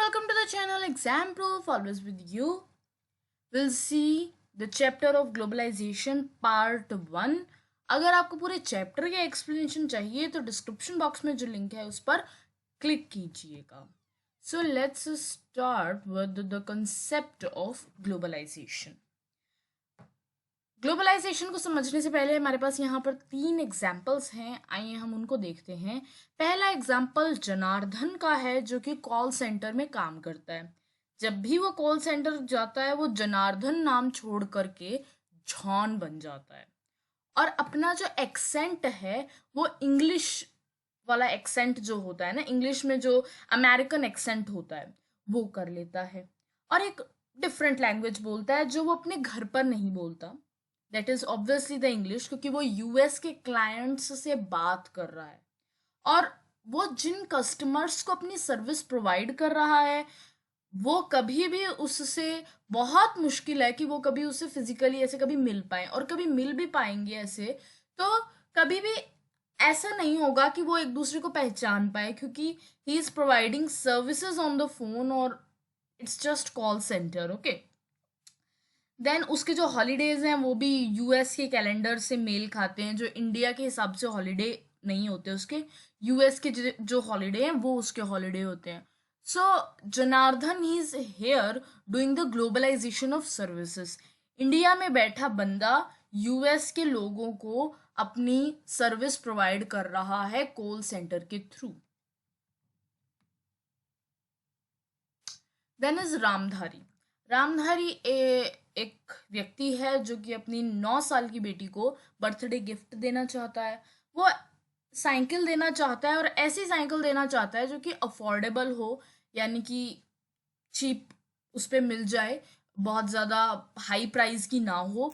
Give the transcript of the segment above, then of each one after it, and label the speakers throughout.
Speaker 1: welcome to the channel Exam Proof. Always with you. We'll see the chapter of globalization part 1. अगर आपको पूरे chapter के explanation चाहिए तो डिस्क्रिप्शन बॉक्स में जो लिंक है उस पर क्लिक कीजिएगा. So let's start with the concept of globalization. Globalisation को समझने से पहले हमारे पास यहाँ पर 3 एग्जाम्पल्स हैं. आइए हम उनको देखते हैं. पहला एग्जाम्पल जनार्दन का है जो कि कॉल सेंटर में काम करता है. जब भी वो कॉल सेंटर जाता है वो जनार्दन नाम छोड़ करके जॉन बन जाता है और अपना जो एक्सेंट है वो इंग्लिश वाला एक्सेंट जो होता है ना, इंग्लिश में जो अमेरिकन एक्सेंट होता है वो कर लेता है और एक डिफरेंट लैंग्वेज बोलता है जो वो अपने घर पर नहीं बोलता. That is obviously the English, क्योंकि वो यूएस के क्लाइंट्स से बात कर रहा है और वो जिन कस्टमर्स को अपनी सर्विस प्रोवाइड कर रहा है वो कभी भी उससे बहुत मुश्किल है कि वो कभी उससे फिजिकली ऐसे कभी मिल पाए, और कभी मिल भी पाएंगे ऐसे तो कभी भी ऐसा नहीं होगा कि वो एक दूसरे को पहचान पाए, क्योंकि he is providing services on the phone और it's just call centre. Okay, then उसके जो हॉलीडेज हैं वो भी यूएस के कैलेंडर से मेल खाते हैं. जो इंडिया के हिसाब से हॉलीडे नहीं होते उसके, यूएस के जो हॉलीडे हैं वो उसके हॉलीडे होते हैं. So Janardan he is here doing the globalization of services. India में बैठा बंदा यूएस के लोगों को अपनी सर्विस प्रोवाइड कर रहा है कॉल सेंटर के through. Then is Ramdhari. Ramdhari एक व्यक्ति है जो कि अपनी 9 साल की बेटी को बर्थडे गिफ्ट देना चाहता है. वो साइकिल देना चाहता है और ऐसी साइकिल देना चाहता है जो कि अफोर्डेबल हो, यानी कि चीप उस पर मिल जाए, बहुत ज़्यादा हाई प्राइस की ना हो,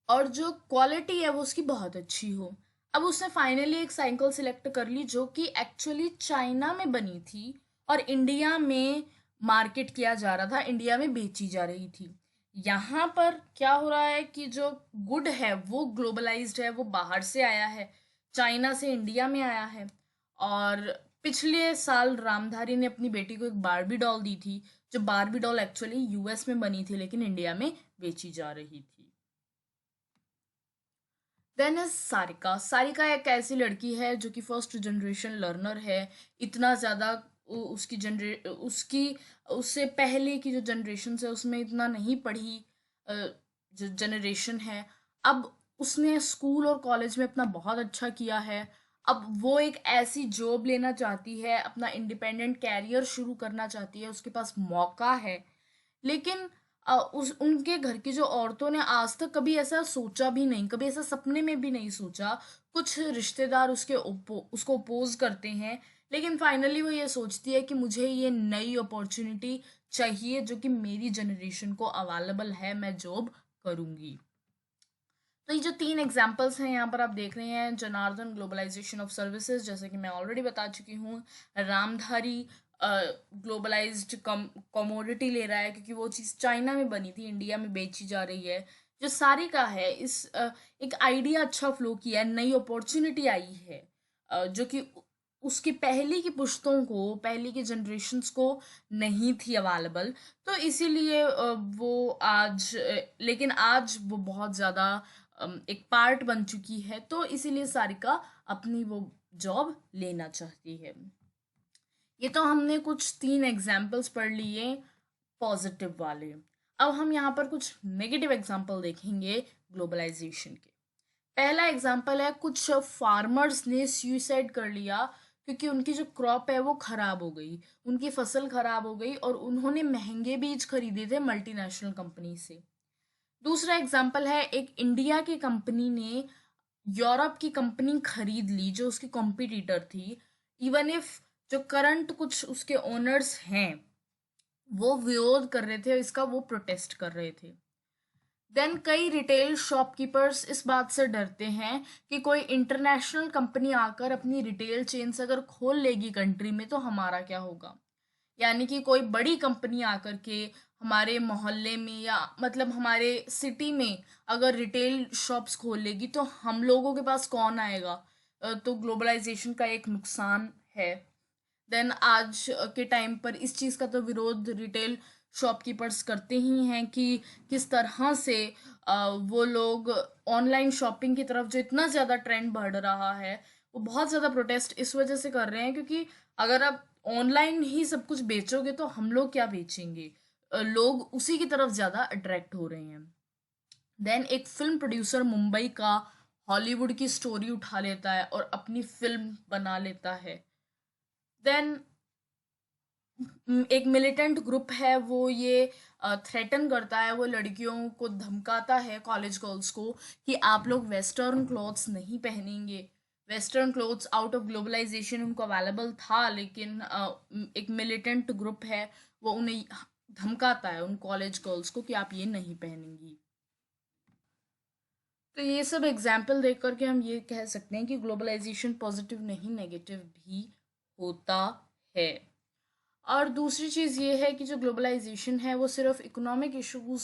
Speaker 1: और जो क्वालिटी है वो उसकी बहुत अच्छी हो. अब उसने फाइनली एक साइकिल सिलेक्ट कर ली जो कि एक्चुअली चाइना में बनी थी और इंडिया में मार्केट किया जा रहा था, इंडिया में बेची जा रही थी. यहाँ पर क्या हो रहा है कि जो गुड है वो ग्लोबलाइज्ड है, वो बाहर से आया है, चाइना से इंडिया में आया है. और पिछले साल रामधारी ने अपनी बेटी को एक बारबी डॉल दी थी, जो बारबी डॉल एक्चुअली यूएस में बनी थी लेकिन इंडिया में बेची जा रही थी. Then is Sarika. सारिका एक ऐसी लड़की है जो कि फर्स्ट जनरेशन लर्नर है. इतना ज़्यादा उसकी उससे पहले की जो जनरेशन है उसमें इतना नहीं पढ़ी जो जनरेशन है. अब उसने स्कूल और कॉलेज में अपना बहुत अच्छा किया है. अब वो एक ऐसी जॉब लेना चाहती है, अपना इंडिपेंडेंट कैरियर शुरू करना चाहती है, उसके पास मौका है. लेकिन उनके घर की जो औरतों ने आज तक कभी ऐसा सोचा भी नहीं, कभी ऐसा सपने में भी नहीं सोचा. कुछ रिश्तेदार उसको अपोज करते हैं, लेकिन फाइनली वो ये सोचती है कि मुझे ये नई अपॉर्चुनिटी चाहिए जो कि मेरी जनरेशन को अवेलेबल है, मैं जॉब करूँगी. तो ये जो 3 एग्जाम्पल्स हैं यहाँ पर आप देख रहे हैं, जनार्दन ग्लोबलाइजेशन ऑफ सर्विसेज, जैसे कि मैं ऑलरेडी बता चुकी हूँ. रामधारी ग्लोबलाइज्ड कमोडिटी ले रहा है क्योंकि वो चीज़ चाइना में बनी थी, इंडिया में बेची जा रही है. जो सारिका है इस एक आइडिया अच्छा फ्लो किया है, नई अपॉर्चुनिटी आई है जो कि उसकी पहले की पुश्तों को, पहले की जनरेशन्स को नहीं थी अवेलेबल. तो इसीलिए वो आज लेकिन आज वो बहुत ज़्यादा एक पार्ट बन चुकी है, तो इसीलिए सारिका अपनी वो जॉब लेना चाहती है. ये तो हमने कुछ 3 एग्जाम्पल्स पढ़ लिए पॉजिटिव वाले. अब हम यहाँ पर कुछ नेगेटिव एग्जाम्पल देखेंगे ग्लोबलाइजेशन के. पहला एग्जाम्पल है, कुछ फार्मर्स ने सुसाइड कर लिया क्योंकि उनकी जो क्रॉप है वो खराब हो गई, उनकी फसल खराब हो गई और उन्होंने महंगे बीज खरीदे थे मल्टीनेशनल कंपनी से. दूसरा एग्जाम्पल है, एक इंडिया की कंपनी ने यूरोप की कंपनी खरीद ली जो उसकी कॉम्पिटिटर थी. इवन इफ जो करंट कुछ उसके ओनर्स हैं वो विरोध कर रहे थे इसका, वो प्रोटेस्ट कर रहे थे. देन कई रिटेल शॉपकीपर्स इस बात से डरते हैं कि कोई इंटरनेशनल कंपनी आकर अपनी रिटेल चेन्स अगर खोल लेगी कंट्री में तो हमारा क्या होगा. यानी कि कोई बड़ी कंपनी आकर के हमारे मोहल्ले में या मतलब हमारे सिटी में अगर रिटेल शॉप्स खोल लेगी तो हम लोगों के पास कौन आएगा. तो ग्लोबलाइजेशन का एक नुकसान है. देन आज के टाइम पर इस चीज़ का तो विरोध रिटेल शॉपकीपर्स करते ही हैं कि किस तरह से वो लोग ऑनलाइन शॉपिंग की तरफ जो इतना ज़्यादा ट्रेंड बढ़ रहा है, वो बहुत ज़्यादा प्रोटेस्ट इस वजह से कर रहे हैं क्योंकि अगर आप ऑनलाइन ही सब कुछ बेचोगे तो हम लोग क्या बेचेंगे। लोग उसी की तरफ ज़्यादा अट्रैक्ट हो रहे हैं। देन एक फिल्म प्रोड्यूसर मुंबई का हॉलीवुड की स्टोरी उठा लेता है और अपनी फिल्म बना लेता है। देन एक मिलिटेंट ग्रुप है, वो ये थ्रेटन करता है, वो लड़कियों को धमकाता है, कॉलेज गर्ल्स को, कि आप लोग वेस्टर्न क्लॉथ्स नहीं पहनेंगे। Western clothes out of globalisation उनको अवेलेबल था, लेकिन एक मिलिटेंट ग्रुप है, वो उन्हें धमकाता है, उन कॉलेज गर्ल्स को, कि आप ये नहीं पहनेंगी। तो ये सब एग्जाम्पल देख करके हम ये कह सकते हैं कि ग्लोबलाइजेशन पॉजिटिव नहीं नेगेटिव भी होता है। और दूसरी चीज़ ये है कि जो ग्लोबलाइजेशन है वो सिर्फ इकोनॉमिक इश्यूज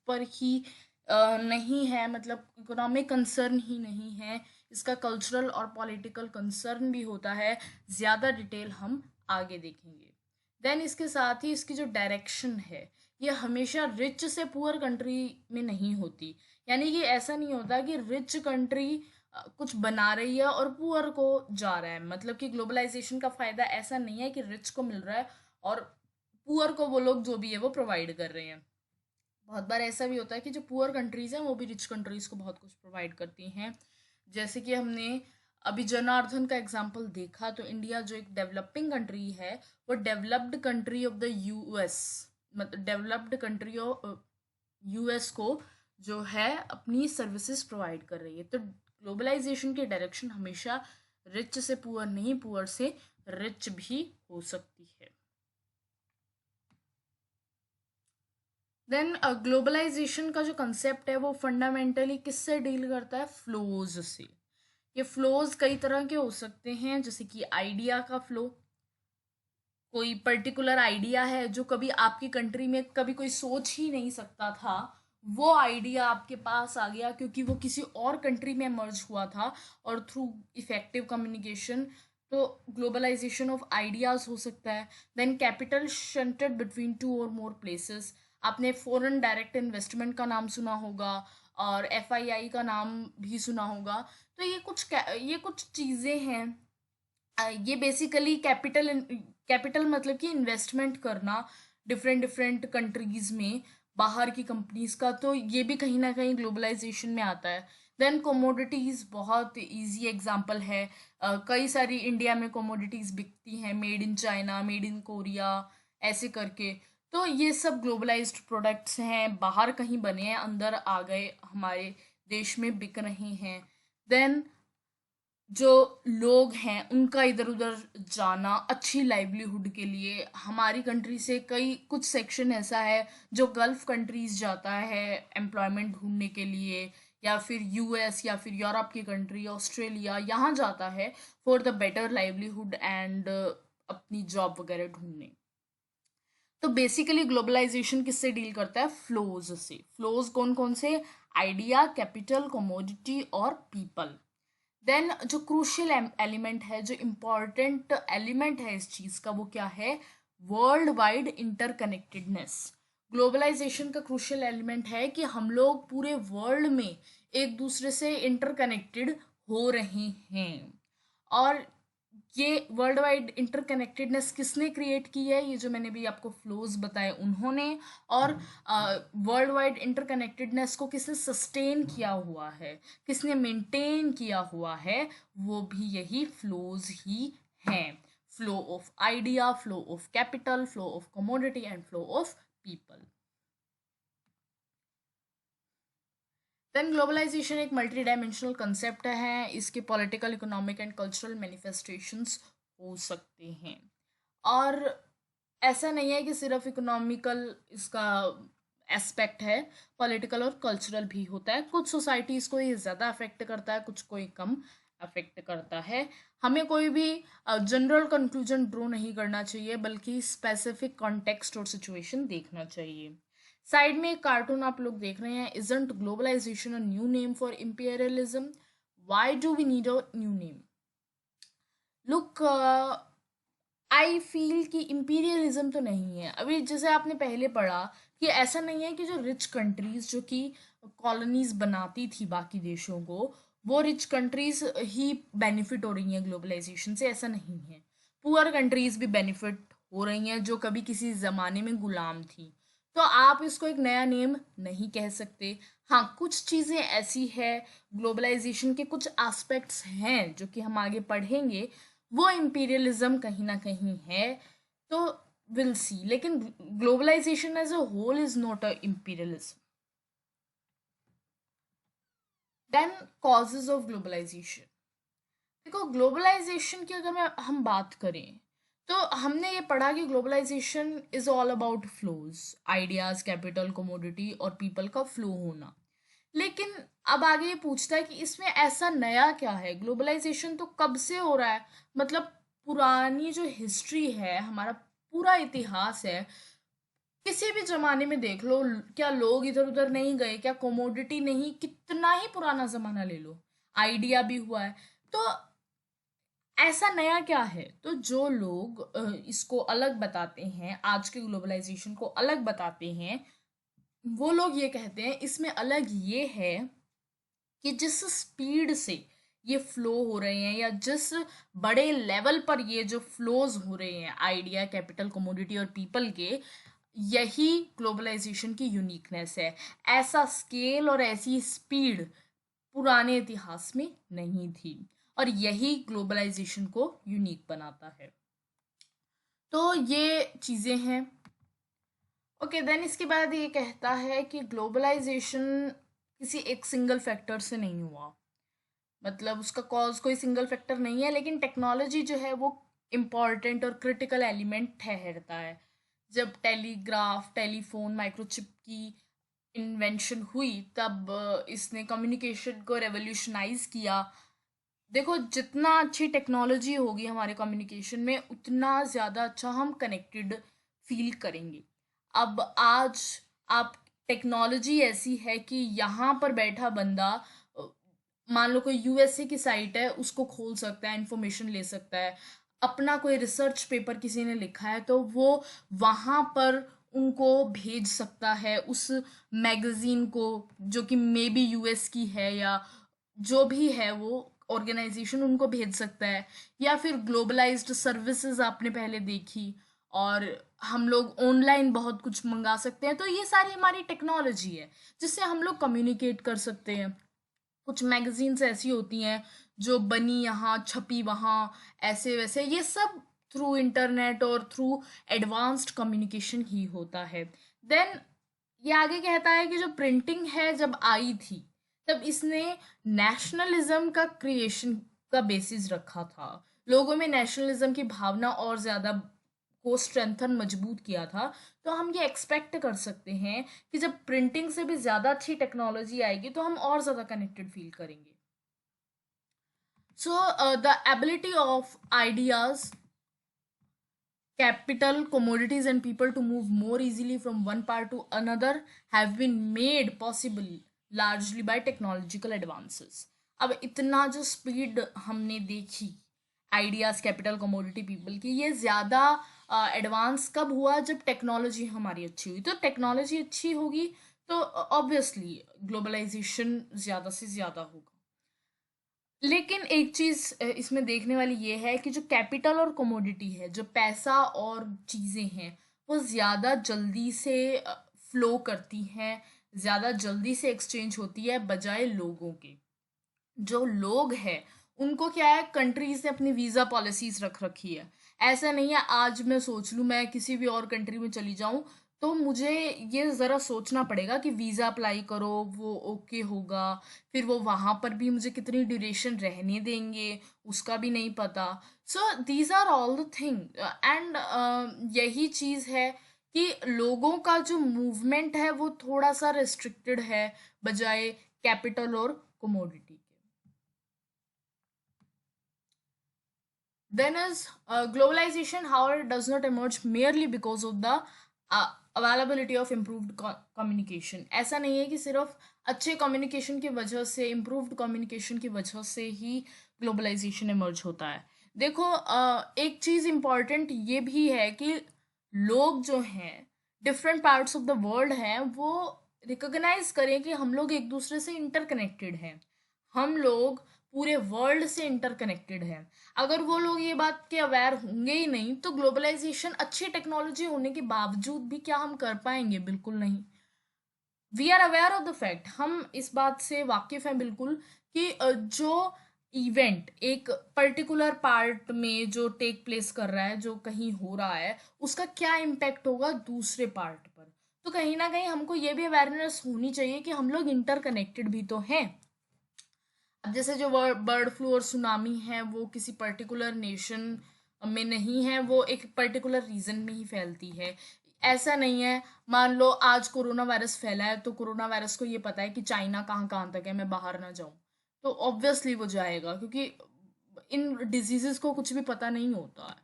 Speaker 1: पर ही नहीं है, मतलब इकोनॉमिक कंसर्न ही नहीं है, इसका कल्चरल और पॉलिटिकल कंसर्न भी होता है। ज़्यादा डिटेल हम आगे देखेंगे। देन इसके साथ ही इसकी जो डायरेक्शन है, ये हमेशा रिच से पुअर कंट्री में नहीं होती। यानी कि ऐसा नहीं होता कि रिच कंट्री कुछ बना रही है और पुअर को जा रहा है। मतलब कि ग्लोबलाइजेशन का फ़ायदा ऐसा नहीं है कि रिच को मिल रहा है और पुअर को वो लोग जो भी है वो प्रोवाइड कर रहे हैं। बहुत बार ऐसा भी होता है कि जो पुअर कंट्रीज़ हैं वो भी रिच कंट्रीज़ को बहुत कुछ प्रोवाइड करती हैं। जैसे कि हमने अभी जनार्दन का एग्जांपल देखा, तो इंडिया जो एक डेवलपिंग कंट्री है, वो developed country of the US, मतलब डेवलप्ड कंट्री ऑफ यूएस को जो है अपनी सर्विसेज प्रोवाइड कर रही है। तो ग्लोबलाइजेशन की डायरेक्शन हमेशा रिच से पुअर नहीं, पुअर से रिच भी हो सकती है। देन ग्लोबलाइजेशन का जो कंसेप्ट है वो फंडामेंटली किससे डील करता है? फ्लोज से। ये फ्लोज कई तरह के हो सकते हैं, जैसे कि आइडिया का फ्लो। कोई पर्टिकुलर आइडिया है जो कभी आपकी कंट्री में कभी कोई सोच ही नहीं सकता था, वो आइडिया आपके पास आ गया क्योंकि वो किसी और कंट्री में मर्ज हुआ था, और थ्रू इफेक्टिव कम्युनिकेशन। तो ग्लोबलाइजेशन ऑफ आइडियाज हो सकता है। Then capital shunted between two और मोर प्लेसेस। आपने फॉरेन डायरेक्ट इन्वेस्टमेंट का नाम सुना होगा और एफआईआई का नाम भी सुना होगा। तो ये कुछ चीज़ें हैं। ये बेसिकली कैपिटल मतलब कि इन्वेस्टमेंट करना डिफरेंट डिफरेंट कंट्रीज में, बाहर की कंपनीज का, तो ये भी कहीं ना कहीं ग्लोबलाइजेशन में आता है। देन कोमोडिटीज़ बहुत इजी एग्जांपल है। कई सारी इंडिया में कोमोडिटीज़ बिकती हैं, made in China, made in Korea, ऐसे करके। तो ये सब ग्लोबलाइज्ड प्रोडक्ट्स हैं, बाहर कहीं बने हैं, अंदर आ गए, हमारे देश में बिक रहे हैं। देन जो लोग हैं उनका इधर उधर जाना अच्छी लाइवलीहुड के लिए, हमारी कंट्री से कई कुछ सेक्शन ऐसा है जो गल्फ कंट्रीज जाता है एम्प्लॉयमेंट ढूंढने के लिए, या फिर यूएस या फिर यूरोप की कंट्री, ऑस्ट्रेलिया, यहाँ जाता है for the better livelihood and अपनी जॉब वगैरह ढूंढने। तो बेसिकली ग्लोबलाइजेशन किससे डील करता है? फ्लोज से। फ्लोज कौन कौन से? आइडिया, कैपिटल, कमोडिटी और पीपल। देन जो क्रूशियल एलिमेंट है, जो इम्पॉर्टेंट एलिमेंट है इस चीज का, वो क्या है? World wide interconnectedness. ग्लोबलाइजेशन का क्रूशियल एलिमेंट है कि हम लोग पूरे वर्ल्ड में एक दूसरे से इंटरकनेक्टेड हो रहे हैं। और ये वर्ल्ड वाइड इंटरकनेक्टेडनेस किसने क्रिएट की है? ये जो मैंने भी आपको फ्लोज बताए उन्होंने। और वर्ल्ड वाइड इंटरकनेक्टेडनेस को किसने सस्टेन किया हुआ है, किसने मेंटेन किया हुआ है? वो भी यही फ्लोज ही हैं। Flow of idea, flow of capital, flow of commodity and flow of people. Then globalisation एक मल्टी डायमेंशनल कंसेप्ट है, इसके political, economic and cultural manifestations हो सकते हैं। और ऐसा नहीं है कि सिर्फ इकोनॉमिकल इसका एस्पेक्ट है, पॉलिटिकल और कल्चरल भी होता है। कुछ सोसाइटीज़ को ये ज़्यादा अफेक्ट करता है, कुछ को ये कम अफेक्ट करता है। हमें कोई भी जनरल कंक्लूजन ड्रॉ नहीं करना चाहिए, बल्कि स्पेसिफिक कॉन्टेक्स्ट और सिचुएशन देखना चाहिए। साइड में एक कार्टून आप लोग देख रहे हैं, isn't globalisation a new name for imperialism? Why do we need a new name? Look, I feel कि इम्पीरियलिज्म तो नहीं है। अभी जैसे आपने पहले पढ़ा कि ऐसा नहीं है कि जो रिच कंट्रीज जो कि कॉलोनीज बनाती थी बाकी देशों को, वो रिच कंट्रीज ही बेनिफिट हो रही हैं ग्लोबलाइजेशन से, ऐसा नहीं है। पुअर कंट्रीज भी बेनिफिट हो रही हैं जो कभी किसी ज़माने में गुलाम थी। तो आप इसको एक नया नेम नहीं कह सकते। हाँ, कुछ चीज़ें ऐसी है, ग्लोबलाइजेशन के कुछ एस्पेक्ट्स हैं जो कि हम आगे पढ़ेंगे, वो इम्पीरियलिज्म कहीं ना कहीं है। तो विल सी, लेकिन globalisation as a whole is not a imperialism. Then causes of globalisation. देखो, ग्लोबलाइजेशन की अगर हम बात करें तो हमने ये पढ़ा कि globalisation is all about flows, ideas, capital, commodity और पीपल का फ्लो होना। लेकिन अब आगे ये पूछता है कि इसमें ऐसा नया क्या है। ग्लोबलाइजेशन तो कब से हो रहा है, मतलब पुरानी जो हिस्ट्री है, हमारा पूरा इतिहास है, किसी भी जमाने में देख लो, क्या लोग इधर उधर नहीं गए, क्या कोमोडिटी नहीं, कितना ही पुराना जमाना ले लो, आइडिया भी हुआ है। तो ऐसा नया क्या है? तो जो लोग इसको अलग बताते हैं, आज के ग्लोबलाइजेशन को अलग बताते हैं, वो लोग ये कहते हैं इसमें अलग ये है कि जिस स्पीड से ये फ्लो हो रहे हैं, या जिस बड़े लेवल पर ये जो फ्लोज हो रहे हैं आइडिया, कैपिटल, कमोडिटी और पीपल के, यही ग्लोबलाइजेशन की यूनिकनेस है। ऐसा स्केल और ऐसी स्पीड पुराने इतिहास में नहीं थी, और यही ग्लोबलाइजेशन को यूनिक बनाता है। तो ये चीज़ें हैं। ओके, देन इसके बाद ये कहता है कि ग्लोबलाइजेशन किसी एक सिंगल फैक्टर से नहीं हुआ, मतलब उसका कॉज कोई सिंगल फैक्टर नहीं है, लेकिन टेक्नोलॉजी जो है वो इम्पॉर्टेंट और क्रिटिकल एलिमेंट ठहरता है। जब टेलीग्राफ, टेलीफोन, माइक्रोचिप की इन्वेंशन हुई, तब इसने कम्युनिकेशन को रेवोल्यूशनाइज किया। देखो, जितना अच्छी टेक्नोलॉजी होगी हमारे कम्युनिकेशन में, उतना ज़्यादा अच्छा हम कनेक्टेड फील करेंगे। अब आज आप, टेक्नोलॉजी ऐसी है कि यहाँ पर बैठा बंदा, अ, मान लो कोई यूएसए की साइट है, उसको खोल सकता है, इंफॉर्मेशन ले सकता है। अपना कोई रिसर्च पेपर किसी ने लिखा है तो वो वहाँ पर उनको भेज सकता है, उस मैगजीन को, जो कि मे बी यूएस की है, या जो भी है वो ऑर्गेनाइजेशन, उनको भेज सकता है। या फिर ग्लोबलाइज्ड सर्विसेज आपने पहले देखी, और हम लोग ऑनलाइन बहुत कुछ मंगा सकते हैं। तो ये सारी हमारी टेक्नोलॉजी है जिससे हम लोग कम्युनिकेट कर सकते हैं। कुछ मैगजीन्स ऐसी होती हैं जो बनी यहाँ, छपी वहाँ, ऐसे वैसे, ये सब थ्रू इंटरनेट और थ्रू एडवांस्ड कम्युनिकेशन ही होता है। देन ये आगे कहता है कि जो प्रिंटिंग है जब आई थी, तब इसने नेशनलिज्म का क्रिएशन का बेसिस रखा था। लोगों में नेशनलिज्म की भावना और ज़्यादा को स्ट्रेंथन, मजबूत किया था। तो हम ये एक्सपेक्ट कर सकते हैं कि जब प्रिंटिंग से भी ज़्यादा अच्छी टेक्नोलॉजी आएगी तो हम और ज़्यादा कनेक्टेड फील करेंगे। So the ability of ideas, capital, commodities and people to move more easily from one part to another have been made possible largely by technological advances. अब इतना जो स्पीड हमने देखी आइडियाज, कैपिटल, कमोडिटी, पीपल की, ये ज़्यादा advance कब हुआ? जब टेक्नोलॉजी हमारी अच्छी हुई। तो टेक्नोलॉजी अच्छी होगी तो ऑब्वियसली ग्लोबलाइजेशन ज़्यादा से ज़्यादा होगा। लेकिन एक चीज इसमें देखने वाली ये है कि जो कैपिटल और कमोडिटी है, जो पैसा और चीजें हैं, वो ज्यादा जल्दी से फ्लो करती हैं, ज्यादा जल्दी से एक्सचेंज होती है बजाय लोगों के। जो लोग हैं उनको क्या है, कंट्रीज ने अपनी वीज़ा पॉलिसीज रख रखी है। ऐसा नहीं है आज मैं सोच लूँ मैं किसी भी और कंट्री में चली जाऊँ, तो मुझे ये ज़रा सोचना पड़ेगा कि वीज़ा अप्लाई करो, वो ओके होगा, फिर वो वहाँ पर भी मुझे कितनी ड्यूरेशन रहने देंगे उसका भी नहीं पता। So these are all the thing, and यही चीज़ है कि लोगों का जो मूवमेंट है वो थोड़ा सा रिस्ट्रिक्टेड है बजाय कैपिटल और commodity. Then is globalization, however, does not emerge merely because of the availability of improved communication. ऐसा नहीं है कि सिर्फ अच्छे कम्युनिकेशन की वजह से, इम्प्रूव्ड कम्युनिकेशन की वजह से ही ग्लोबलाइजेशन इमर्ज होता है। देखो एक चीज इम्पोर्टेंट ये भी है कि लोग जो हैं different parts of the world हैं वो रिकॉग्नाइज करें कि हम लोग एक दूसरे से इंटरकनेक्टेड हैं। हम लोग पूरे वर्ल्ड से इंटरकनेक्टेड हैं। अगर वो लोग ये बात के अवेयर होंगे ही नहीं तो ग्लोबलाइजेशन अच्छी टेक्नोलॉजी होने के बावजूद भी क्या हम कर पाएंगे? बिल्कुल नहीं। We are aware of the fact, हम इस बात से वाकिफ हैं बिल्कुल कि जो इवेंट एक पर्टिकुलर पार्ट में जो टेक प्लेस कर रहा है, जो कहीं हो रहा है, उसका क्या इम्पैक्ट होगा दूसरे पार्ट पर। तो कहीं ना कहीं हमको ये भी अवेयरनेस होनी चाहिए कि हम लोग इंटरकनेक्टेड भी तो हैं। अब जैसे जो बर्ड फ्लू और सुनामी है वो किसी पर्टिकुलर नेशन में नहीं है, वो एक पर्टिकुलर रीजन में ही फैलती है। ऐसा नहीं है मान लो आज कोरोना वायरस फैला है तो कोरोना वायरस को ये पता है कि चाइना कहाँ कहाँ तक है, मैं बाहर ना जाऊं, तो ऑब्वियसली वो जाएगा, क्योंकि इन डिजीजेस को कुछ भी पता नहीं होता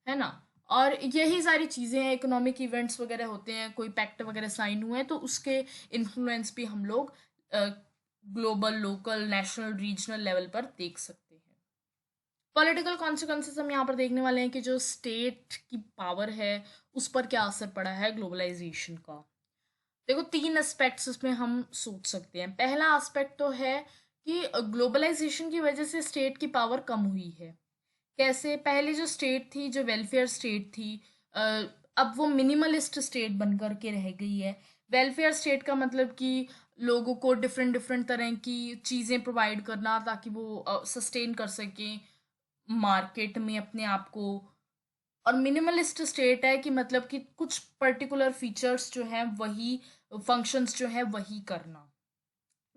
Speaker 1: है ना। और यही सारी चीज़ें हैं, इकोनॉमिक इवेंट्स वगैरह होते हैं, कोई पैक्ट वगैरह साइन हुए हैं तो उसके इन्फ्लुएंस भी हम लोग global, local, national, regional level पर देख सकते हैं। पॉलिटिकल कॉन्सिक्वेंसेस हम यहाँ पर देखने वाले हैं कि जो स्टेट की पावर है उस पर क्या असर पड़ा है ग्लोबलाइजेशन का। देखो तीन एस्पेक्ट्स इसमें हम सोच सकते हैं। पहला एस्पेक्ट तो है कि ग्लोबलाइजेशन की वजह से स्टेट की पावर कम हुई है। कैसे? पहले जो स्टेट थी, जो वेलफेयर स्टेट थी, अ, अब वो मिनिमलिस्ट स्टेट बन कर के रह गई है। वेलफेयर स्टेट का मतलब कि लोगों को डिफरेंट डिफरेंट तरह की चीज़ें प्रोवाइड करना ताकि वो सस्टेन कर सकें मार्केट में अपने आप को। और मिनिमलिस्ट स्टेट है कि मतलब कि कुछ पर्टिकुलर फीचर्स जो हैं वही, फंक्शंस जो हैं वही करना।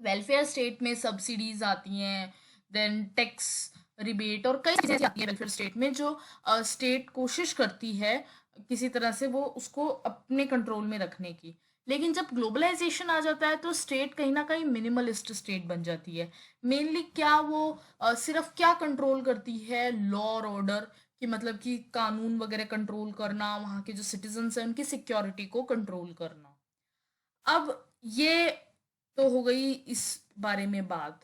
Speaker 1: वेलफेयर स्टेट में सब्सिडीज आती हैं, देन टैक्स रिबेट और कई चीज़ें आती है वेलफेयर स्टेट में, जो स्टेट कोशिश करती है किसी तरह से वो उसको अपने कंट्रोल में रखने की। लेकिन जब ग्लोबलाइजेशन आ जाता है तो स्टेट कहीं ना कहीं मिनिमलिस्ट स्टेट बन जाती है। मेनली क्या वो सिर्फ क्या कंट्रोल करती है? लॉ और ऑर्डर, कि मतलब कि कानून वगैरह कंट्रोल करना, वहाँ के जो सिटीजन्स हैं उनकी सिक्योरिटी को कंट्रोल करना। अब ये तो हो गई इस बारे में बात।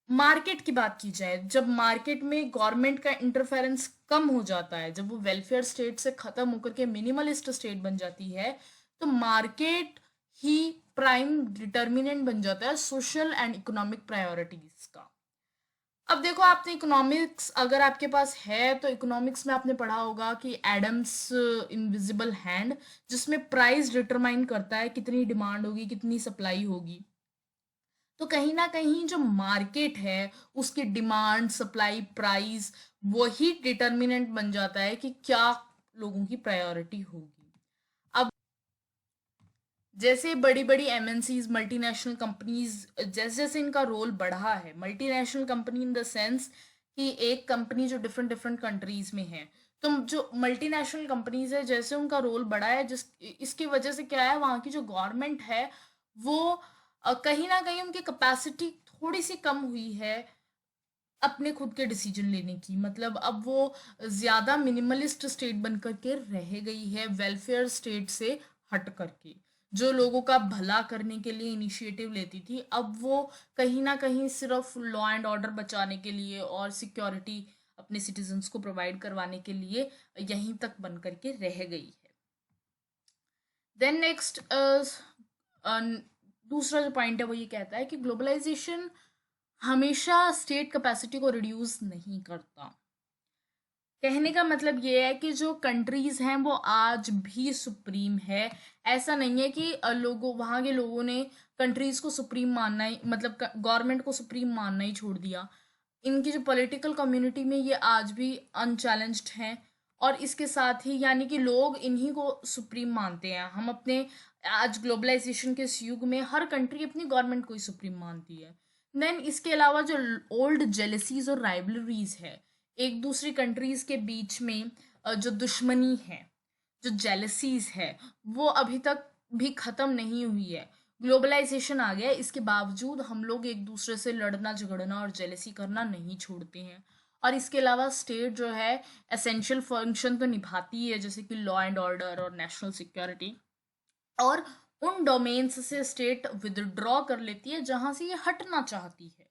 Speaker 1: मार्केट की बात की जाए, जब मार्केट में गवर्नमेंट का इंटरफेरेंस कम हो जाता है, जब वो वेलफेयर स्टेट से खत्म होकर के मिनिमलिस्ट स्टेट बन जाती है, तो मार्केट ही प्राइम डिटर्मिनेंट बन जाता है सोशल एंड इकोनॉमिक प्रायोरिटीज का। अब देखो आपने इकोनॉमिक्स अगर आपके पास है तो इकोनॉमिक्स में आपने पढ़ा होगा कि एडम्स इनविजिबल हैंड, जिसमें प्राइस डिटरमाइन करता है कितनी डिमांड होगी, कितनी सप्लाई होगी। तो कहीं ना कहीं जो मार्केट है उसकी डिमांड, सप्लाई, प्राइस, वही डिटर्मिनेंट बन जाता है कि क्या लोगों की प्रायोरिटी होगी। अब जैसे बड़ी बड़ी एमएनसीज, मल्टीनेशनल कंपनीज, जैसे जैसे इनका रोल बढ़ा है, multinational company in the sense कि एक कंपनी जो डिफरेंट डिफरेंट कंट्रीज में है, तो जो मल्टीनेशनल कंपनीज है जैसे उनका रोल बढ़ा है, जिस इसकी वजह से क्या है, वहाँ की जो गवर्नमेंट है वो कहीं ना कहीं उनकी कैपेसिटी थोड़ी सी कम हुई है अपने खुद के डिसीजन लेने की। मतलब अब वो ज़्यादा मिनिमलिस्ट स्टेट बन करके रह गई है, वेलफेयर स्टेट से हट करके। जो लोगों का भला करने के लिए इनिशिएटिव लेती थी, अब वो कहीं ना कहीं सिर्फ लॉ एंड ऑर्डर बचाने के लिए और सिक्योरिटी अपने सिटीजन्स को प्रोवाइड करवाने के लिए यहीं तक बन करके रह गई है। देन नेक्स्ट दूसरा जो पॉइंट है वो ये कहता है कि ग्लोबलाइजेशन हमेशा स्टेट कैपेसिटी को रिड्यूस नहीं करता। कहने का मतलब ये है कि जो कंट्रीज हैं वो आज भी सुप्रीम है। ऐसा नहीं है कि लोगों, वहाँ के लोगों ने कंट्रीज को सुप्रीम मानना ही, मतलब गवर्नमेंट को सुप्रीम मानना ही छोड़ दिया। इनकी जो पॉलिटिकल कम्युनिटी में ये आज भी अनचैलेंज्ड हैं। और इसके साथ ही यानी कि लोग इन्हीं को सुप्रीम मानते हैं। हम अपने आज ग्लोबलाइजेशन के इस युग में हर कंट्री अपनी गवर्नमेंट को ही सुप्रीम मानती है। देन इसके अलावा जो ओल्ड जेलसीज और राइवलरीज है एक दूसरी कंट्रीज के बीच में, जो दुश्मनी है, जो जेलसीज है, वो अभी तक भी खत्म नहीं हुई है। ग्लोबलाइजेशन आ गया, इसके बावजूद हम लोग एक दूसरे से लड़ना झगड़ना और जेलसी करना नहीं छोड़ते हैं। और इसके अलावा स्टेट जो है एसेंशियल फंक्शन तो निभाती है, जैसे कि लॉ एंड ऑर्डर और नेशनल सिक्योरिटी। और उन डोमेन्स से स्टेट विदड्रॉ कर लेती है जहां से ये हटना चाहती है।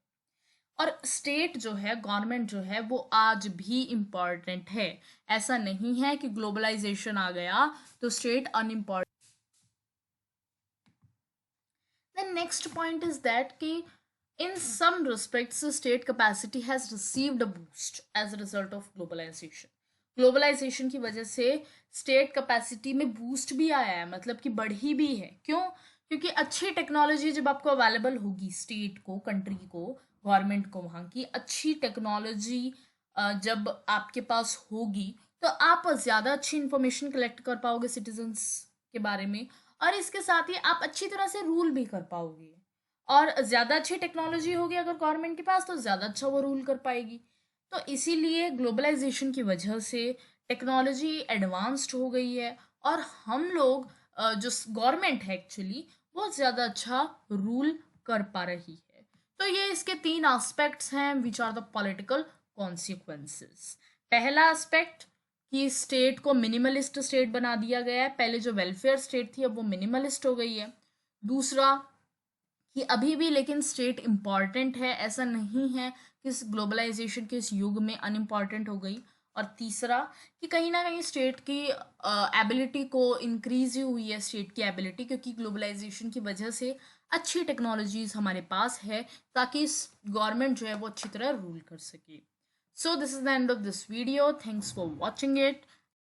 Speaker 1: और स्टेट जो है, गवर्नमेंट जो है, वो आज भी इम्पॉर्टेंट है। ऐसा नहीं है कि ग्लोबलाइजेशन आ गया तो state unimportant. The next point is that कि in some respects state capacity has received a boost as a result of globalization. Globalisation की वजह से स्टेट कैपेसिटी में बूस्ट भी आया है, मतलब कि बढ़ी भी है। क्यों? क्योंकि अच्छी टेक्नोलॉजी जब आपको अवेलेबल होगी, स्टेट को, कंट्री को, गवर्नमेंट को, वहाँ की अच्छी टेक्नोलॉजी जब आपके पास होगी तो आप ज़्यादा अच्छी इंफॉर्मेशन कलेक्ट कर पाओगे सिटीजन्स के बारे में, और इसके साथ ही आप अच्छी तरह से रूल भी कर पाओगे। और ज़्यादा अच्छी टेक्नोलॉजी होगी अगर गवर्नमेंट के पास तो ज़्यादा अच्छा वो रूल कर पाएगी। तो इसीलिए ग्लोबलाइजेशन की वजह से टेक्नोलॉजी एडवांस्ड हो गई है, और हम लोग जो गवर्नमेंट है एक्चुअली वो ज़्यादा अच्छा रूल कर पा रही है। तो ये इसके तीन एस्पेक्ट्स हैं which are the political consequences. पहला एस्पेक्ट कि स्टेट को मिनिमलिस्ट स्टेट बना दिया गया है, पहले जो वेलफेयर स्टेट थी अब वो मिनिमलिस्ट हो गई है। दूसरा कि अभी भी लेकिन स्टेट इम्पॉर्टेंट है, ऐसा नहीं है कि इस ग्लोबलाइजेशन के इस युग में अनइम्पॉर्टेंट हो गई। और तीसरा कि कहीं ना कहीं स्टेट की एबिलिटी को इंक्रीज ही हुई है, स्टेट की एबिलिटी, क्योंकि ग्लोबलाइजेशन की वजह से अच्छी टेक्नोलॉजीज हमारे पास है ताकि गवर्नमेंट जो है वो अच्छी तरह रूल कर सके। So this is the end of this video, thanks for watching it.